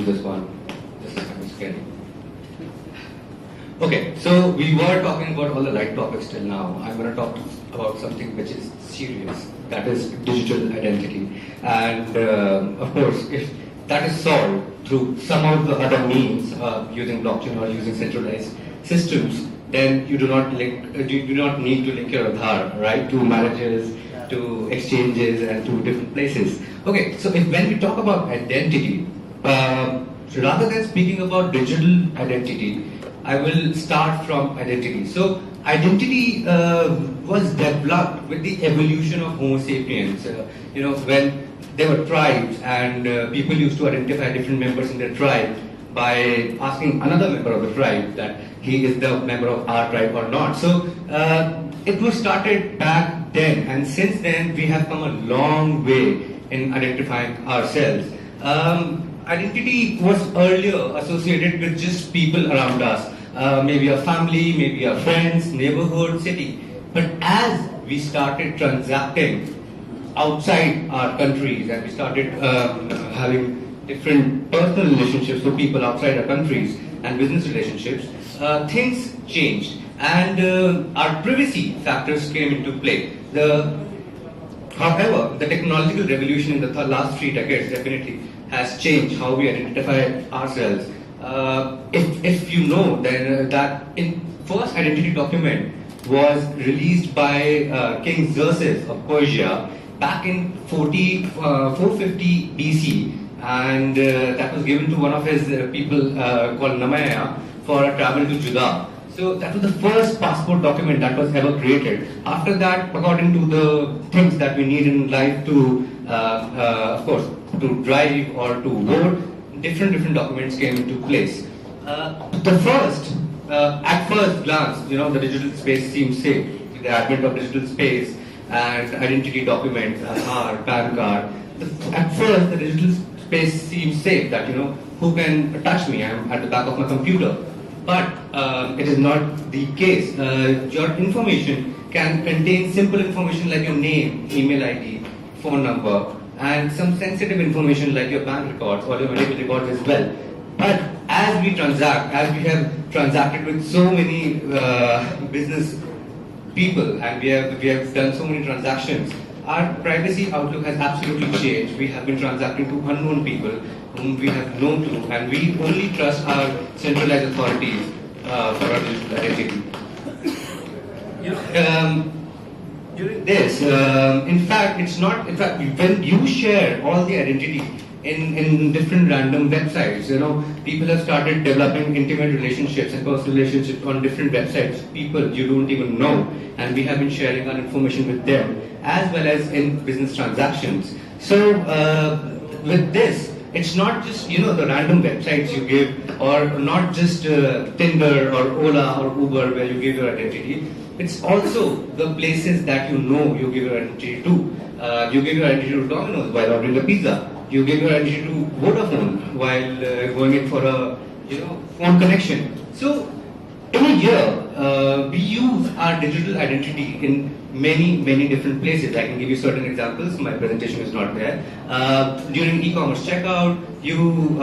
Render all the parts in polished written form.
this one. This is kind of scary. Okay, so we were talking about all the light topics till now. I'm going to talk about something which is serious, that is digital identity. And of course, if that is solved through some of the other means, using blockchain or using centralized systems, then you do not need to link your Aadhaar, right, to marriages, to exchanges, and to different places. Okay, so when we talk about identity, rather than speaking about digital identity, I will start from identity. So identity was developed with the evolution of Homo sapiens. When there were tribes and people used to identify different members in their tribe by asking another member of the tribe that he is the member of our tribe or not. So it was started back then, and since then we have come a long way in identifying ourselves. Identity was earlier associated with just people around us, maybe a family, maybe our friends, neighborhood, city. But as we started transacting outside our countries and we started having different personal relationships with people outside our countries and business relationships, things changed and our privacy factors came into play. However, the technological revolution in the last 3 decades definitely has changed how we identify ourselves. If you know, then that in first identity document was released by King Xerxes of Persia back in 450 BC, and that was given to one of his people called Namaya for a travel to Judah. So that was the first passport document that was ever created. After that, according to the things that we need in life to, of course, to drive or to vote, different documents came into place. At first glance, the digital space seems safe. The advent of digital space and identity documents, Aadhaar, PAN card. At first, the digital space seems safe. That who can touch me? I'm at the back of my computer. But it is not the case. Your information can contain simple information like your name, email ID, phone number, and some sensitive information like your bank records or your medical records as well. But as we have transacted with so many business people and we have done so many transactions, our privacy outlook has absolutely changed. We have been transacting to unknown people whom we have no clue, and we only trust our centralized authorities for our digital identity. During this, in fact, when you share all the identity in different random websites, people have started developing intimate relationships and personal relationships on different websites, people you don't even know, and we have been sharing our information with them, as well as in business transactions. So with this, it's not just the random websites you give, or not just Tinder or Ola or Uber where you give your identity. It's also the places that you give your identity to. You give your identity to Domino's while ordering a pizza. You give your identity to Vodafone while going in for a phone connection. So in a year, we use our digital identity in many different places. I can give you certain examples. My presentation is not there. During e-commerce checkout, you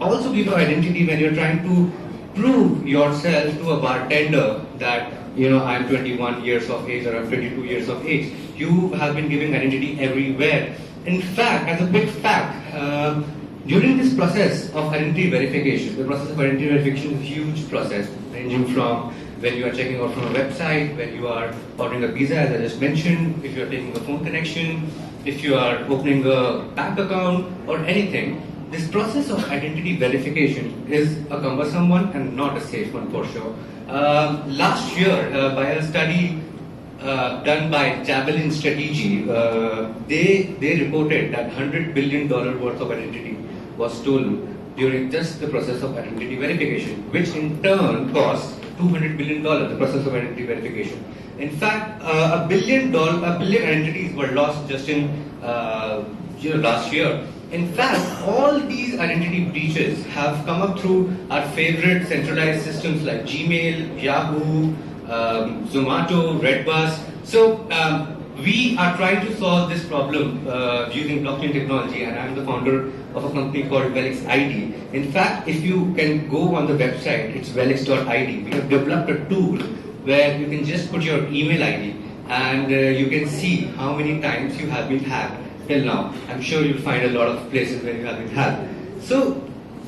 also give your identity when you're trying to prove yourself to a bartender that I'm 21 years of age or I'm 22 years of age. You have been giving identity everywhere. In fact, as a big fact, during this process of identity verification, the process of identity verification is a huge process, ranging from when you are checking out from a website, when you are ordering a pizza, as I just mentioned, if you are taking a phone connection, if you are opening a bank account or anything. This process of identity verification is a cumbersome one and not a safe one for sure. Last year, by a study done by Javelin Strategy, they reported that $100 billion worth of identity was stolen during just the process of identity verification, which in turn cost $200 billion, the process of identity verification. In fact, a billion identities were lost just in last year. In fact, all these identity breaches have come up through our favorite centralized systems like Gmail, Yahoo, Zomato, Redbus. So we are trying to solve this problem using blockchain technology, and I'm the founder of a company called Velix.ID. In fact, if you can go on the website, it's Velix.ID. We have developed a tool where you can just put your email ID and you can see how many times you have been hacked till now. I'm sure you'll find a lot of places where you have been hacked. So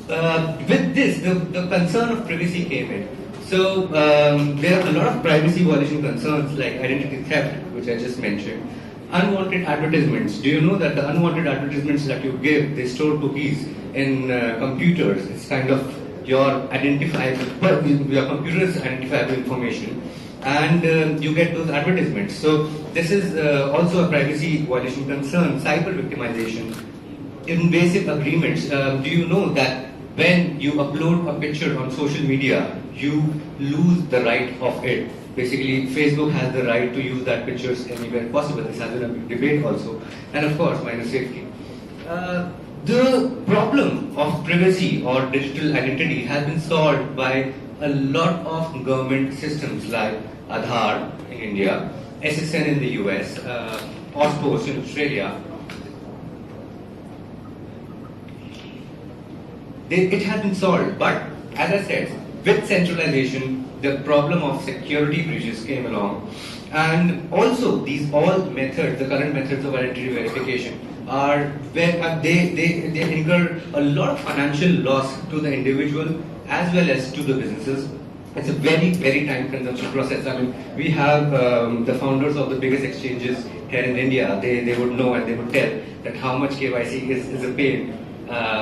with this, the concern of privacy came in. So there are a lot of privacy violation concerns like identity theft, which I just mentioned. Unwanted advertisements. Do you know that the unwanted advertisements that you give, they store cookies in computers? It's kind of your identifiable, your computer's identifiable information, and you get those advertisements. So this is also a privacy violation concern. Cyber victimization. Invasive agreements. Do you know that when you upload a picture on social media, you lose the right of it? Basically, Facebook has the right to use that pictures anywhere possible. This has been a big debate also. And of course, minus safety. The problem of privacy or digital identity has been solved by a lot of government systems like Aadhaar in India, SSN in the US, OSPOS in Australia. It has been solved, but as I said, with centralization, the problem of security breaches came along, and also these all methods, the current methods of identity verification, are where they incur a lot of financial loss to the individual as well as to the businesses. It's a very, very time-consuming process. I mean, we have the founders of the biggest exchanges here in India. They would know and they would tell that how much KYC is a pain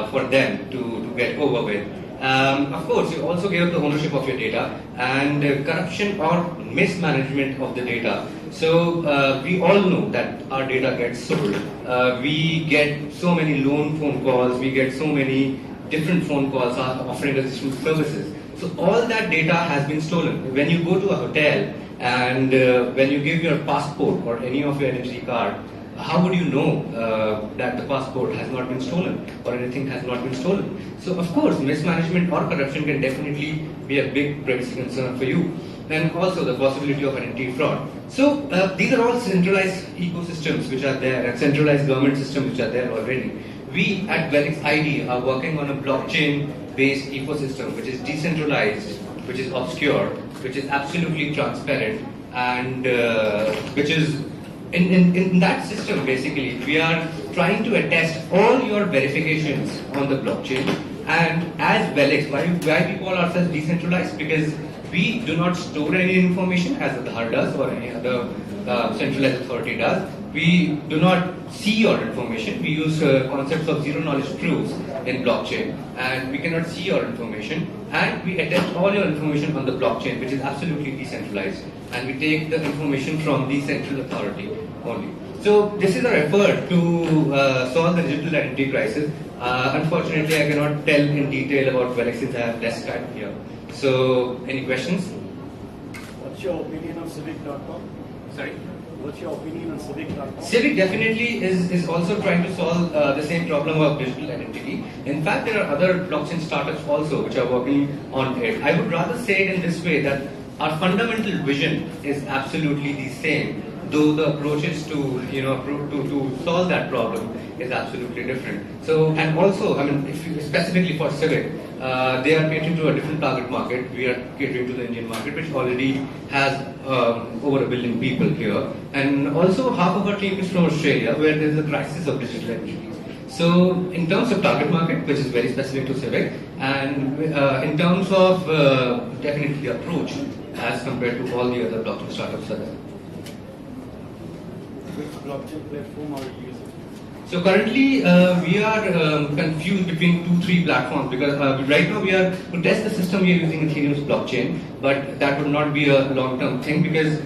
for them to get over with. Of course, you also give up the ownership of your data and corruption or mismanagement of the data. So we all know that our data gets sold. We get so many lone phone calls. We get so many different phone calls offering us different services. So all that data has been stolen. When you go to a hotel and when you give your passport or any of your identity card, how would you know that the passport has not been stolen or anything has not been stolen? So of course, mismanagement or corruption can definitely be a big privacy concern for you. And also the possibility of identity fraud. So these are all centralized ecosystems which are there and centralized government systems which are there already. We at Velix.ID are working on a blockchain-based ecosystem which is decentralized, which is obscure, which is absolutely transparent, and which is in that system. Basically, we are trying to attest all your verifications on the blockchain. And as Velix, why we call ourselves decentralized? Because we do not store any information as Aadhaar does or any other centralized authority does. We do not see your information. We use concepts of zero knowledge proofs in blockchain, and we cannot see your information. And we attach all your information on the blockchain, which is absolutely decentralized. And we take the information from the central authority only. So this is our effort to solve the digital identity crisis. Unfortunately, I cannot tell in detail about Velix since I have less time here. So, any questions? What's your opinion on civic.com? Sorry? What's your opinion on civic.com? Civic definitely is also trying to solve the same problem of digital identity. In fact, there are other blockchain startups also which are working on it. I would rather say it in this way that our fundamental vision is absolutely the same, though the approaches to to solve that problem is absolutely different. So, and also, I mean, if you, specifically for Civic, they are catering to a different target market. We are catering to the Indian market, which already has over 1 billion people here, and also half of our team is from Australia, where there is a crisis of digital identity. So, in terms of target market, which is very specific to Civic, and in terms of definitely the approach as compared to all the other blockchain startups are there. Which blockchain platform are you using? So currently we are confused between 2-3 platforms because right now we are to test the system we are using Ethereum's blockchain, but that would not be a long-term thing because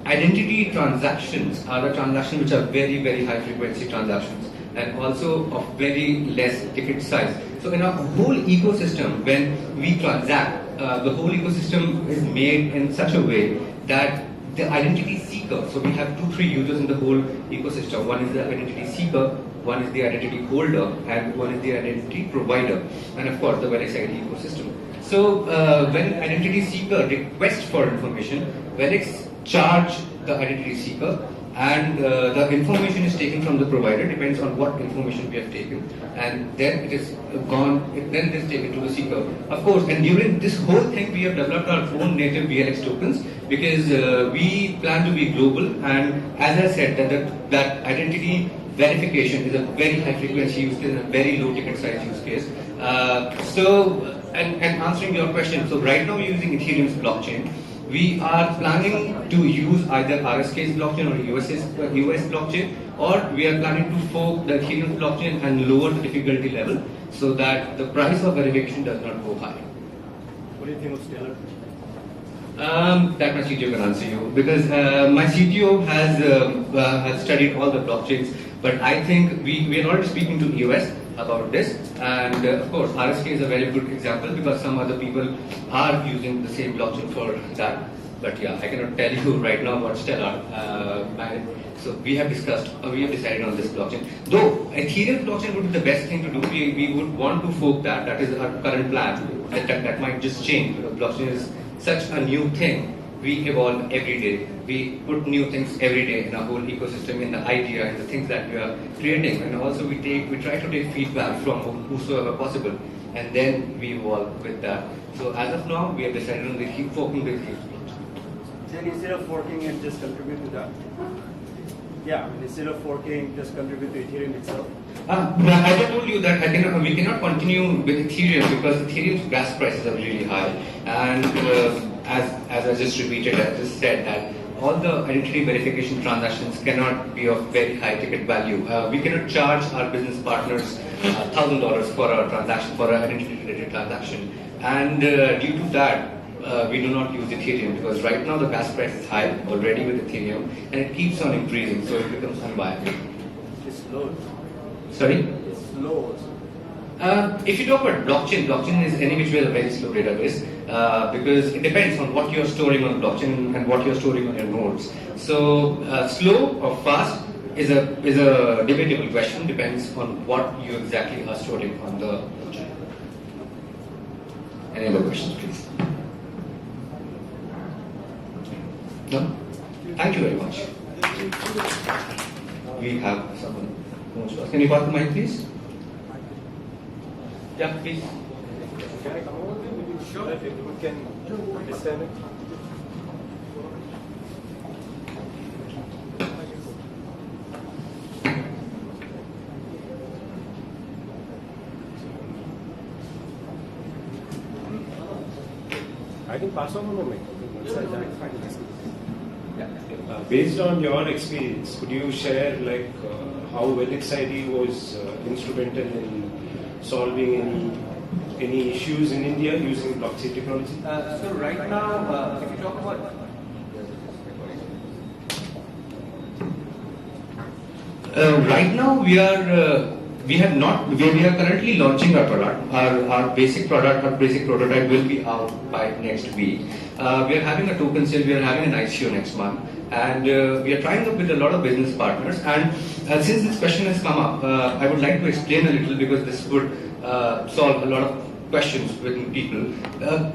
identity transactions are the transactions which are very, very high frequency transactions and also of very less ticket size. So in our whole ecosystem, when we transact, the whole ecosystem is made in such a way that the identity seeker, so we have 2-3 users in the whole ecosystem. One is the identity seeker, one is the identity holder, and one is the identity provider, and of course the Velix.ID ecosystem. So when identity seeker requests for information, Velix charge the identity seeker and the information is taken from the provider, depends on what information we have taken, and then it is then it is taken to the seeker. Of course, and during this whole thing, we have developed our own native VLX tokens because we plan to be global, and as I said, that identity verification is a very high frequency use case and a very low ticket size use case. And answering your question, so right now we're using Ethereum's blockchain. We are planning to use either RSK's blockchain or US blockchain, or we are planning to fork the Ethereum blockchain and lower the difficulty level so that the price of verification does not go high. What do you think of Stellar? That my CTO can answer you because my CTO has studied all the blockchains, but I think we are already speaking to US about this, and of course RSK is a very good example because some other people are using the same blockchain for that. But yeah, I cannot tell you right now about Stellar. So we have decided on this blockchain. Though Ethereum blockchain would be the best thing to do, we would want to fork that. That is our current plan. That might just change because blockchain is such a new thing. We evolve every day. We put new things every day in our whole ecosystem, in the idea, in the things that we are creating. And also we try to take feedback from whosoever possible, and then we evolve with that. So as of now, we have decided on keep forking with Ethereum. Then instead of forking and just contribute to that? Yeah, instead of forking, just contribute to Ethereum itself? As I told you that we cannot continue with Ethereum because Ethereum's gas prices are really high, and as I just repeated, I just said that all the identity verification transactions cannot be of very high ticket value. We cannot charge our business partners $1,000 for a transaction, for an identity related transaction, and due to that, we do not use Ethereum because right now the gas price is high already with Ethereum, and it keeps on increasing, so it becomes unviable. It's low. Sorry? It's low. If you talk about blockchain is any which way a very slow database because it depends on what you're storing on blockchain and what you're storing on your nodes. So slow or fast is a debatable question, depends on what you exactly are storing on the blockchain. Any other questions, please? No? Thank you very much. We have someone who wants to ask. Can you pass the mic, please? Yeah, please. Can I come over there? Sure. If we can understand it. I can pass on the mic. Based on your experience, could you share how Velix.ID was instrumental in solving any issues in India using blockchain technology? So right now, if you talk about right now we are currently launching our product. Our basic prototype will be out by next week. We are having a token sale. We are having an ICO next month, and we are trying up with a lot of business partners. And since this question has come up, I would like to explain a little because this would solve a lot of questions with people.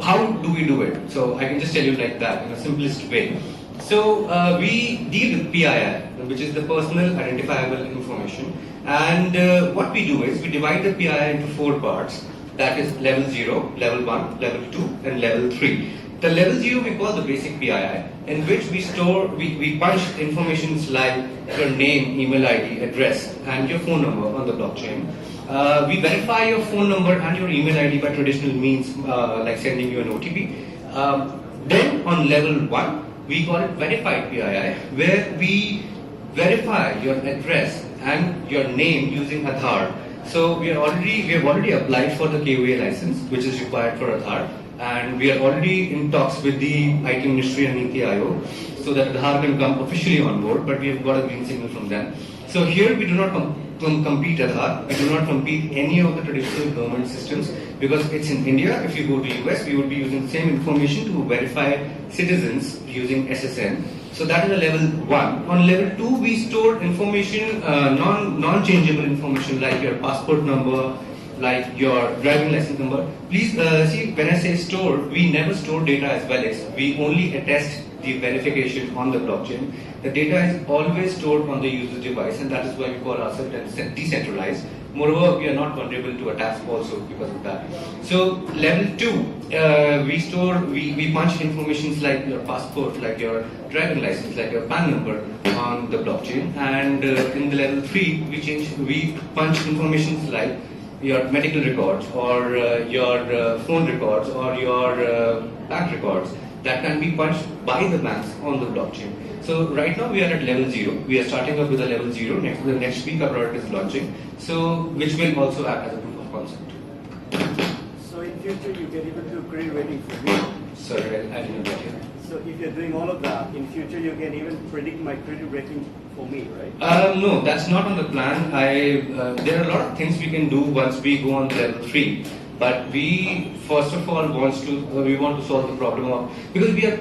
How do we do it? So I can just tell you like that in a simplest way. So we deal with PII, which is the personal identifiable information. And what we do is we divide the PII into 4 parts. That is level 0, level 1, level 2, and level 3. The level 0 we call the basic PII, in which we punch information like your name, email ID, address, and your phone number on the blockchain. We verify your phone number and your email ID by traditional means like sending you an OTP. Then on level 1, we call it verified PII, where we verify your address and your name using Aadhaar. So we have already applied for the KOA license, which is required for Aadhaar, and we are already in talks with the IT Ministry and Niti Aayog so that Aadhaar can come officially on board, but we have got a green signal from them. So here we do not compete Aadhaar, we do not compete any of the traditional government systems because it's in India. If you go to US, we would be using the same information to verify citizens using SSN. So that is a level 1. On level 2, we store information, non-changeable information like your passport number, like your driving license number. Please see, when I say store, we never store data as Velix. We only attest the verification on the blockchain. The data is always stored on the user's device, and that is why we call ourselves decentralized. Moreover, we are not vulnerable to attacks also because of that. So level 2, we punch informations like your passport, like your driving license, like your PAN number on the blockchain. And in the level 3, we punch informations like your medical records or your phone records or your bank records that can be punched by the banks on the blockchain. So right now we are at level 0. We are starting up with a level 0. The next week our product is launching, so which will also act as a proof of concept. So in future you can even do credit rating for me. Sorry, I didn't get you. So if you're doing all of that, in future you can even predict my credit rating for me, right? No, that's not on the plan. There are a lot of things we can do once we go on level 3. But we first of all want to solve the problem of, because we are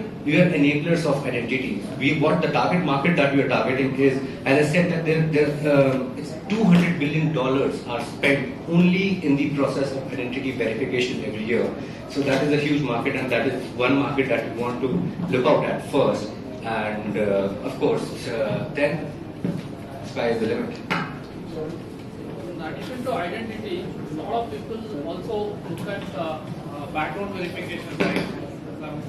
enablers of identities. What the target market that we are targeting is, as I said, that it's $200 billion are spent only in the process of identity verification every year. So that is a huge market, and that is one market that we want to look out at first. And of course, then sky is the limit. In addition to identity, a lot of people also look at background verification, right? Some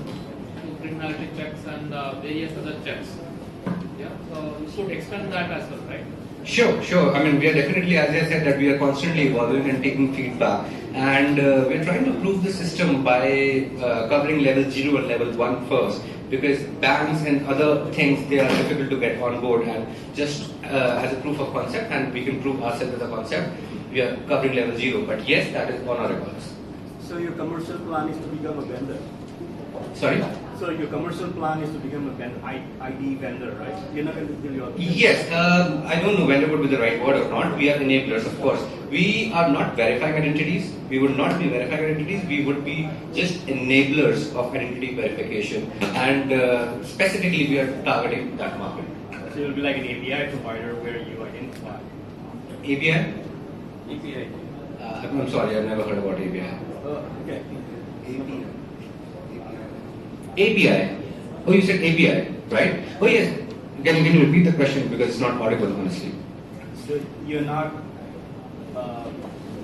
criminality checks and various other checks. Yeah, so you should extend that as well, right? Sure. I mean, we are definitely, as I said, that we are constantly evolving and taking feedback. And we're trying to prove the system by covering level 0 and level 1 first. Because banks and other things, they are difficult to get on board, and just as a proof of concept, and we can prove ourselves as a concept, we are covering level 0. But yes, that is on our records. So your commercial plan is to become a vendor? Sorry? So your commercial plan is to become a vendor, ID vendor, right? You're not going to do your... Yes, I don't know vendor would be the right word or not. We are enablers, of course. We are not verifying identities. We would not be verifying identities. We would be just enablers of identity verification. And specifically, we are targeting that market. So you'll be like an API provider where you identify. API? API. I'm sorry, I've never heard about API. Okay. API. Oh, you said API, right? Oh, yes. Can you repeat the question because it's not audible, honestly. So you're not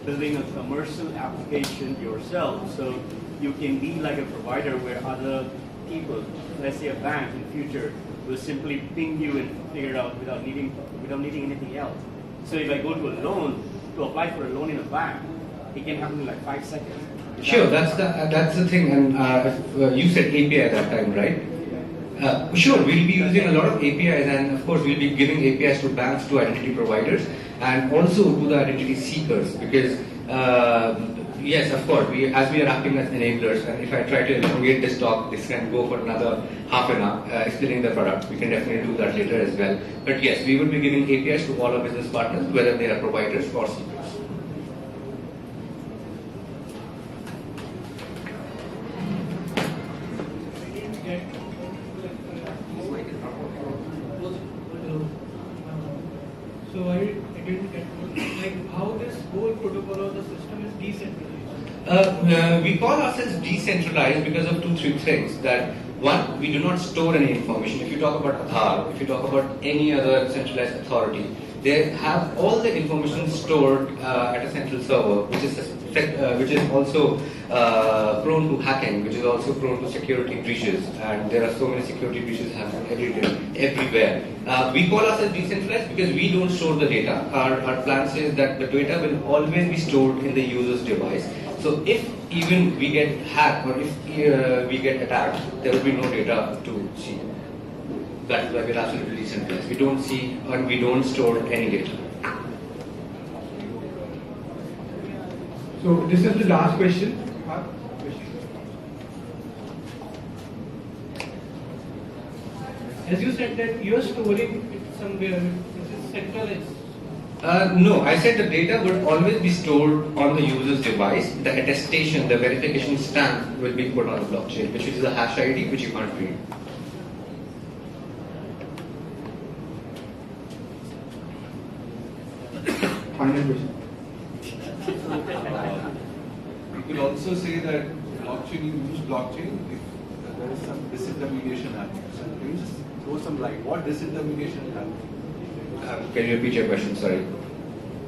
building a commercial application yourself, so you can be like a provider where other people, let's say a bank in the future, will simply ping you and figure it out without needing anything else. So if I go to a loan, to apply for a loan in a bank, it can happen in like 5 seconds. Sure, that's the thing. And you said API at that time, right? Sure, we'll be using a lot of APIs, and of course we'll be giving APIs to banks, to identity providers, and also to the identity seekers. Because yes, of course, as we are acting as enablers, and if I try to elongate this talk, this can go for another half an hour explaining the product. We can definitely do that later as well. But yes, we will be giving APIs to all our business partners, whether they are providers or seekers. So I didn't get like how this whole protocol of the system is decentralized. We call ourselves decentralized because of 2-3 things. That one, we do not store any information. If you talk about Aadhaar, if you talk about any other centralized authority, they have all the information stored at a central server, which is also prone to hacking, which is also prone to security breaches, and there are so many security breaches happening everywhere. We call ourselves decentralized because we don't store the data. Our plan says that the data will always be stored in the user's device. So if even we get hacked or if we get attacked, there will be no data to see. That is why we're absolutely decentralized. We don't see and we don't store any data. So this is the last question. As you said that you are storing it somewhere, this is centralized. No, I said the data would always be stored on the user's device. The attestation, the verification stamp will be put on the blockchain, which is a hash ID which you can't read. Final question. You could also say that blockchain, you use blockchain if there is some disintermediation happening. So can you just throw some light? What disintermediation is happening? Can you repeat your question? Sorry.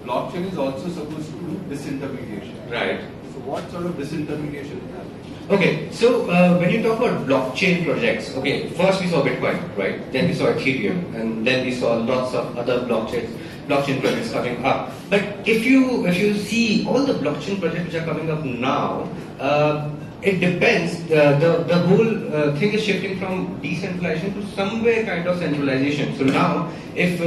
Blockchain is also supposed to do disintermediation. Right. So what sort of disintermediation is happening? Okay, so when you talk about blockchain projects, okay, first we saw Bitcoin, right? Then we saw Ethereum, and then we saw lots of other blockchain projects coming up. But if you see all the blockchain projects which are coming up now, it depends. The whole thing is shifting from decentralization to somewhere kind of centralization. So now, if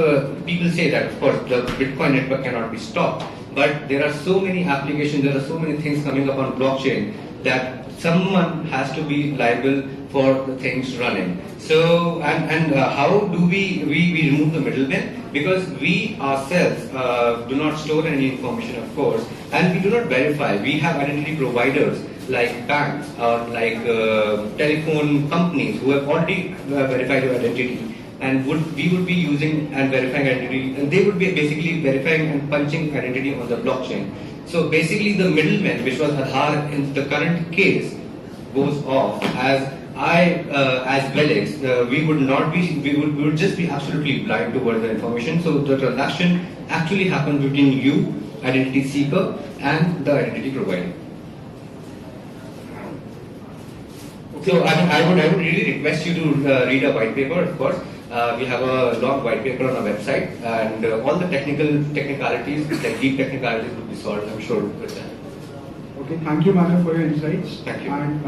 people say that, of course, the Bitcoin network cannot be stopped, but there are so many applications, there are so many things coming up on blockchain that someone has to be liable for the things running. So, and how do we remove the middlemen? Because we ourselves do not store any information, of course, and we do not verify. We have identity providers like banks or like telephone companies who have already verified your identity, and we would be using and verifying identity, and they would be basically verifying and punching identity on the blockchain. So basically the middleman, which was Aadhaar in the current case, goes off. As Velix, we would just be absolutely blind towards the information. So the transaction actually happens between you, identity seeker, and the identity provider. So I would really request you to read a white paper, of course. We have a long white paper on our website, and all the technicalities, like deep technicalities, will be solved, I'm sure, with that. Okay, thank you, Manav, for your insights. Thank you. And